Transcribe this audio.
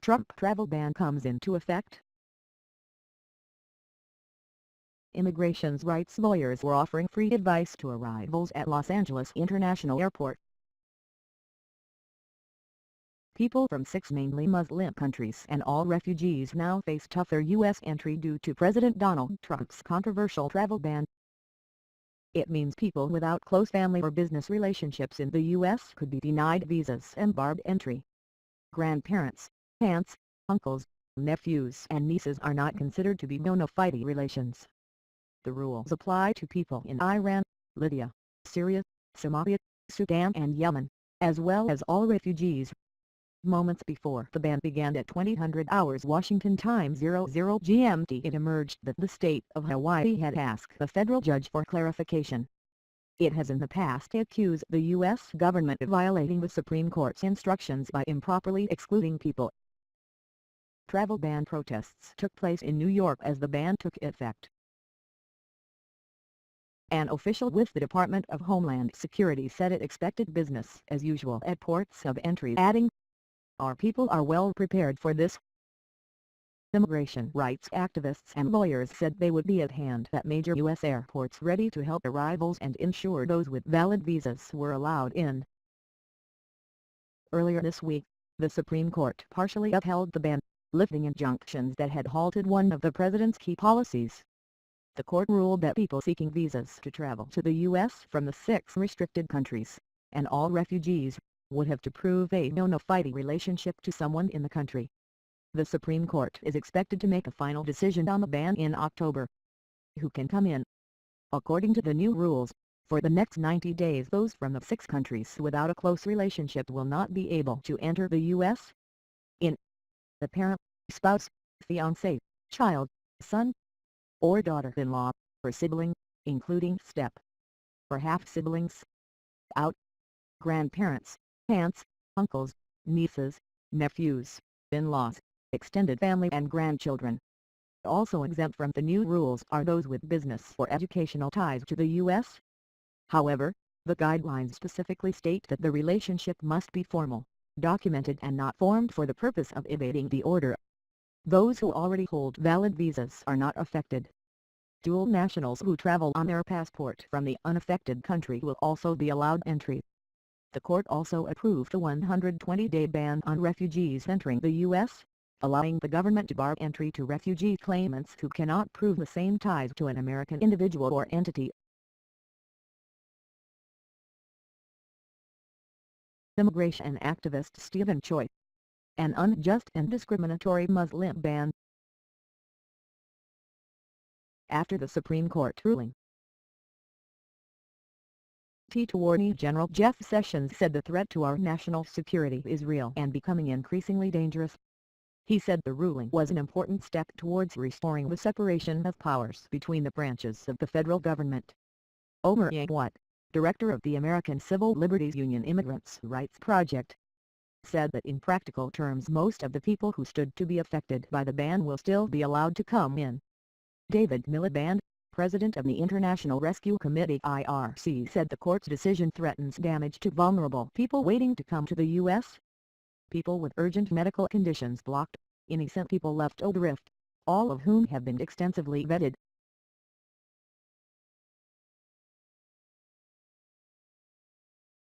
Trump travel ban comes into effect. Immigration rights lawyers were offering free advice to arrivals at Los Angeles International Airport. People from 6 mainly Muslim countries and all refugees now face tougher U.S. entry due to President Donald Trump's controversial travel ban. It means people without close family or business relationships in the U.S. could be denied visas and barred entry. Grandparents, aunts, uncles, nephews and nieces are not considered to be bona fide relations. The rules apply to people in Iran, Libya, Syria, Somalia, Sudan and Yemen, as well as all refugees. Moments before the ban began at 2000 hours Washington time 00 GMT, it emerged that the state of Hawaii had asked the federal judge for clarification. It has in the past accused the U.S. government of violating the Supreme Court's instructions by improperly excluding people. Travel ban protests took place in New York as the ban took effect. An official with the Department of Homeland Security said it expected business as usual at ports of entry, adding, "Our people are well prepared for this." Immigration rights activists and lawyers said they would be at hand at major U.S. airports ready to help arrivals and ensure those with valid visas were allowed in. Earlier this week, the Supreme Court partially upheld the ban, lifting injunctions that had halted one of the president's key policies. The court ruled that people seeking visas to travel to the U.S. from the 6 restricted countries, and all refugees, would have to prove a bona fide relationship to someone in the country. The Supreme Court is expected to make a final decision on the ban in October. Who can come in? According to the new rules, for the next 90 days those from the 6 countries without a close relationship will not be able to enter the U.S. The parent, spouse, fiancé, child, son, or daughter-in-law, or sibling, including step or half-siblings. Out. Grandparents, aunts, uncles, nieces, nephews, in-laws, extended family and grandchildren. Also exempt from the new rules are those with business or educational ties to the U.S. However, the guidelines specifically state that the relationship must be formal, documented and not formed for the purpose of evading the order. Those who already hold valid visas are not affected. Dual nationals who travel on their passport from the unaffected country will also be allowed entry. The court also approved a 120-day ban on refugees entering the U.S., allowing the government to bar entry to refugee claimants who cannot prove the same ties to an American individual or entity. Immigration activist Stephen Choi. An unjust and discriminatory Muslim ban. After the Supreme Court ruling, Attorney General Jeff Sessions said the threat to our national security is real and becoming increasingly dangerous. He said the ruling was an important step towards restoring the separation of powers between the branches of the federal government. Omar Watt, director of the American Civil Liberties Union Immigrants' Rights Project, said that in practical terms most of the people who stood to be affected by the ban will still be allowed to come in. David Miliband, president of the International Rescue Committee (IRC), said the court's decision threatens damage to vulnerable people waiting to come to the U.S. People with urgent medical conditions blocked, innocent people left adrift, all of whom have been extensively vetted,